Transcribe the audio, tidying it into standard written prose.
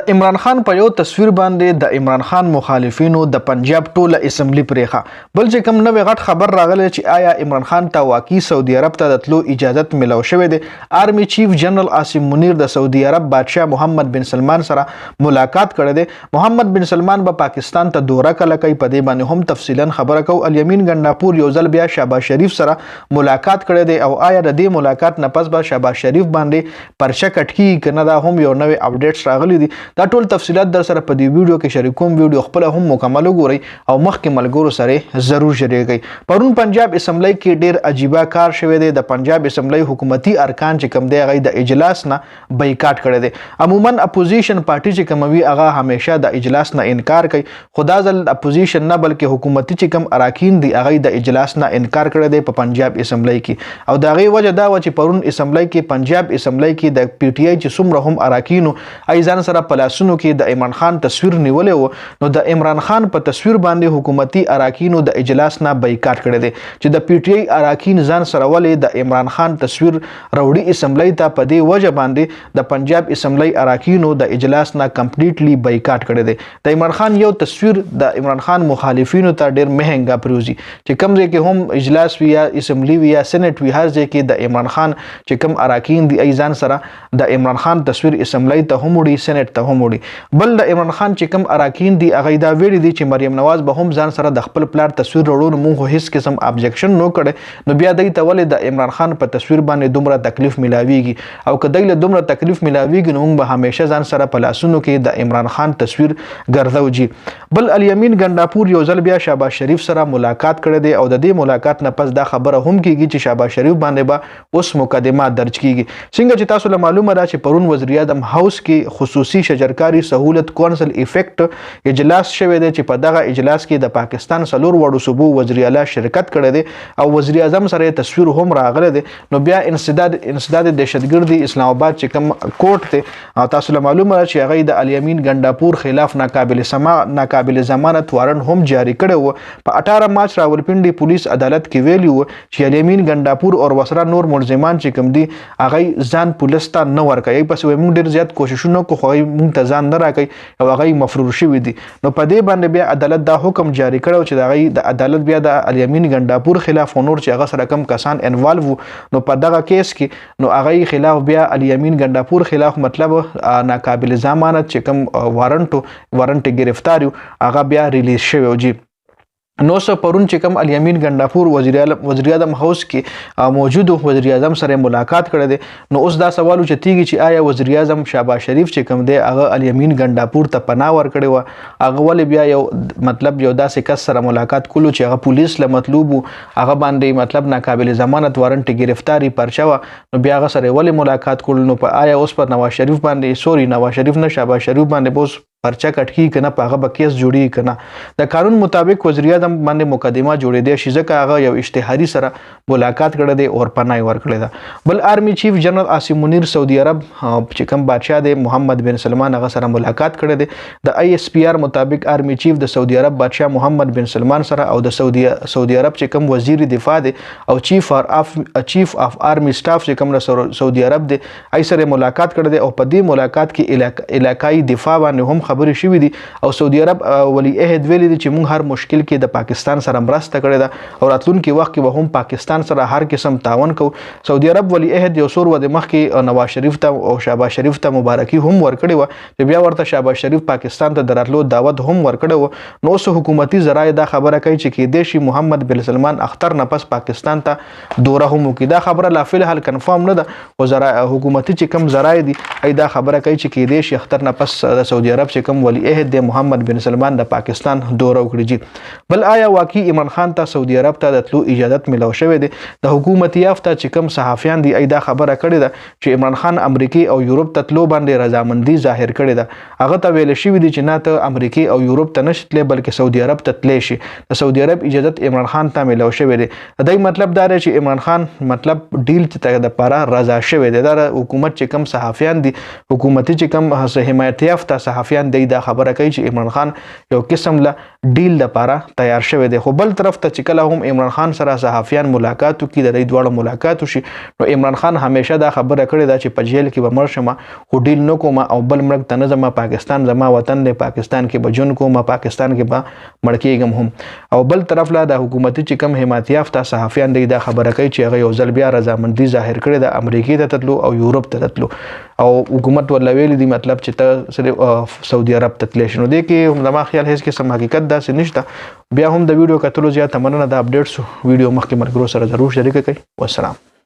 د عمران خان په یو تصویر باندې د عمران خان مخالفینو د پنجاب ټوله اسمبلی پرېښه. بل چې کوم نوې غټ خبر راغلی چې آیا عمران خان ته واقعي سعودي عرب ته د تلو اجازت ملو شوی دی. آرمی چیف جنرال عاصم منیر د سعودي عرب بادشاه محمد بن سلمان سره ملاقات کړی دی. محمد بن سلمان به پاکستان ته دوره کله کوي، په دې باندې هم تفصیلا خبره کوو. الیمین ګنډاپور یو ځل بیا شهباز شریف سره ملاقات کړی دی او آیا د دې ملاقات نه پس به شهباز شریف باندې پرچه کټ کیږي که نه، دا هم یو نوې اپډیټس راغلي دي. دا ټول تفصیلات در سره په دې ویډیو کې شریکوم. ویډیو خپل هم مکمل وګورئ او مخکې ملګرو سره ضرور شریکئ. پرون پنجاب اسمبلی کې ډیر عجیبه کار شوی دی. د پنجاب اسمبلی حکومتي ارکان چې کوم دی هغه د اجلاس نه بایکاټ کړی دی. عموما اپوزیشن پارټي چې کوم وي هغه همیشه د اجلاس نه انکار کوي، خو دا ځل اپوزیشن نه بلکې حکومتي چې کوم اراکین دي هغه د اجلاس نه انکار کړی دی په پنجاب اسمبلی کې. او د هغې وجه دا وه چې پرون اسمبلی کې پنجاب اسمبلی کې د پی ټی آی چې څومره هم اراکینو ځان سره په لاسونو کې د عمران خان تصویر نیولی و، نو د عمران خان په تصویر باندې حکومتي اراکینو د اجلاس نه بایکاټ کړی دی چې د پی ټی آی اراکین ځان سره ولې د عمران خان تصویر راوړي اسمبلی ته. په دې وجه باندې د پنجاب اسمبلی اراکینو د اجلاس نه کمپلیټلی بایکاټ کړی دی. د عمران خان یو تصویر د عمران خان مخالفینو ته ډیر مهنګا پروزي چې کوم ځای کې هم اجلاس وي یا اسمبلی وي یا سینټ وي، هر ځای کې د عمران خان چې کوم اراکین دي ځان سره د عمران خان تصویر اسمبلی ته هم وړي، سینټ ته هم وړي. بل د عمران خان چې کوم اراکین دي هغه دا ویلي دي چې مریم نواز به هم ځان سره د خپل پلار تصویر وړو، موږ هیڅ قسم ابجیکشن نو کړی، نو بیا دوی ته ولې د عمران خان په تصویر باندې دومره تکلیف ملاویږي، او که دوی له دومره تکلیف ملاویږي نو موږ به همیشه ځان سره په لاسونو کې د عمران خان تصویر ګرځو جي. بل الیمین ګنډاپور یو ځل بیا شهباز شریف سره ملاقات کړی دی او د دې ملاقات نه پس دا خبره هم کیږي چې شهباز شریف باندې به اوس مقدمه درج کیږي. څنګه چې تاسو له معلومه ده چې پرون وزیر اعظم هاوس کې خصوصي شجرکاری سہولت کونسل افیکټ اجلاس شوی دی چې په دغه اجلاس کې د پاکستان څلور وړو صوبو وزیر اعلی شرکت کړی دی او وزیر اعظم سره تصویر هم راغلی دی. نو بیا انسداد دهشتګردي اسلام آباد چې کوم کوټ دی تاسو له معلومه ده چې هغه د الیمین ګنډاپور خلاف ناقابل ضمانت وارنټ هم جاری کړی و. په 18 مارچ راولپنډي پولیس عدالت کې ویلي و چې الیمین ګنډاپور او ورسره نور ملزمان چې کوم دي هغه ځان پولیس ته نه ورکوي، پس موږ ډیر زیات کوششونه کوو خو موږ ته ځان نه راکوي او هغه مفرور شوي دي. نو په دې باندې بیا عدالت دا حکم جاری کړو چې هغه د عدالت بیا د الیمین ګنډاپور خلاف نور چې هغه سره کم کسان انوالو نو په دغه کیس کې نو هغه خلاف بیا الیمین ګنډاپور خلاف مطلب ناقابل ضمانت چې کوم وارنټ گرفتاری هغه بیا ریلیز شوی جی. نو سه پرون چې کوم الیمین ګنډاپور وزیر اعظم هاوس کې موجود وزیر اعظم سره ملاقات کړی دی. نو اوس دا سوال چتیږي چې آیا وزیر اعظم شهباز شریف چې کوم دی هغه الیمین ګنډاپور ته پناه ورکړی و، هغه ولې بیا یو داسې کس سره ملاقات کولو چې هغه پولیس له مطلوب هغه باندې ناقابل ضمانت وارنټ گرفتاری پرچه وه، نو بیا هغه سره ولې ملاقات کول؟ نو په آیا اوس پر نواز شریف باندې نواز شریف نه شهباز شریف باندې به اوس پرچه کټ کیږي که نه، په هغه به کیس جوړیږي که نه؟ د قانون مطابق وزیر اعظم باندې مقدمه جوړېدی شي ځکه هغه یو اشتهاري سره ملاقات کړی دی او پناه یې ورکړې ده. بل آرمی چیف جنرال عاصم منیر سعودي عرب چې کوم بادشاه دی محمد بن سلمان هغه سره ملاقات کړی دی. د آی اس پی آر مطابق آرمی چیف د سعودي عرب بادشاه محمد بن سلمان سره او د سعودي عرب چې کوم وزیر دفاع دی او چیف اف آرمی سټاف چې کوم سعودي عرب دی ای سره ملاقات کړی دی او په دې ملاقات کې علاقائی دفاع باندې هم خبرې شوې دي او سعودي عرب ولی عہد ویلي دي چې موږ هر مشکل کې د پاکستان سره مرسته کړې ده او راتلونکي وخت کې به هم پاکستان سره هر قسم تعاون کوو. سعودي عرب ولی عہد یو څو ورځې مخکې نواز شریف ته او شهباز شریف ته مبارکي هم ورکړې وه چې بیا ورته شهباز شریف پاکستان ته د راتلو دعوت هم ورکړی و. نو اوس حکومتي ذرایع دا خبره کوي چې کیدای شي محمد بن سلمان اختر نه پس پاکستان ته دوره هم وکړي. دا خبره لا فی الحال کنفرم نه ده خو حکومتي چې کوم ذرایع دي دا خبره کوي چې کیدای شي اختر نه پس د سعودي عرب چې کوم ولی عہد دی محمد بن سلمان د پاکستان دوره وکړي جی. بل آیا واقعي عمران خان ته سعودي عرب ته د تلو اجازت ملو شوی دی؟ د حکومت یافته چې کوم صحافیان دي دا خبره کړې ده چې عمران خان امریکای او یورپ ته تلو باندې رضامندي ظاهر کړې ده. هغه ته ویل شوی دی چې نه ته امریکای او یورپ ته نشي تللی بلکې سعودي عرب ته تللی شي. د سعودي عرب اجازت عمران خان ته ملو شوی دی. دا مطلب دا دی چې عمران خان ډیل ته د پاره رضا شوی دی. دا حکومت چې کوم صحافیان دي حکومتي چې کوم حمایت یافته صحافیان دی دا خبره کوي چې عمران خان یو قسم له ډیل لپاره تیار شوی دی. خو بل طرف ته چې کله هم عمران خان سره صحافیان ملاقات وکړي د دې دواړو ملاقات وشي نو عمران خان همیشه دا خبره کړې ده چې په جیل کې به مړ شم خو ډیل نه کوم او بل ملک ته نه ځم، پاکستان زما وطن دی، پاکستان کې به ژوند کوم، پاکستان کې به مړ کېږم هم. او بل طرف لا د حکومتي چې کم حمایت یافته صحافیان دی دا خبره کوي چې هغه یو ځل بیا رضامندي ظاهر کړې ده امریکې ته تللو او یورپ ته تللو او حکومت ورله ویلي دي مطلب چې ته صرف سعودي عرب ته تللی شې. نو دې کې هم زما خیال هېڅ قسم حقیقت داسې نشته. بیا هم د ویډیو کتلو زیاته مننه. د اپډیټس ویډیو مخکې ملګرو سره ضرور شریکه کړئ. والسلام.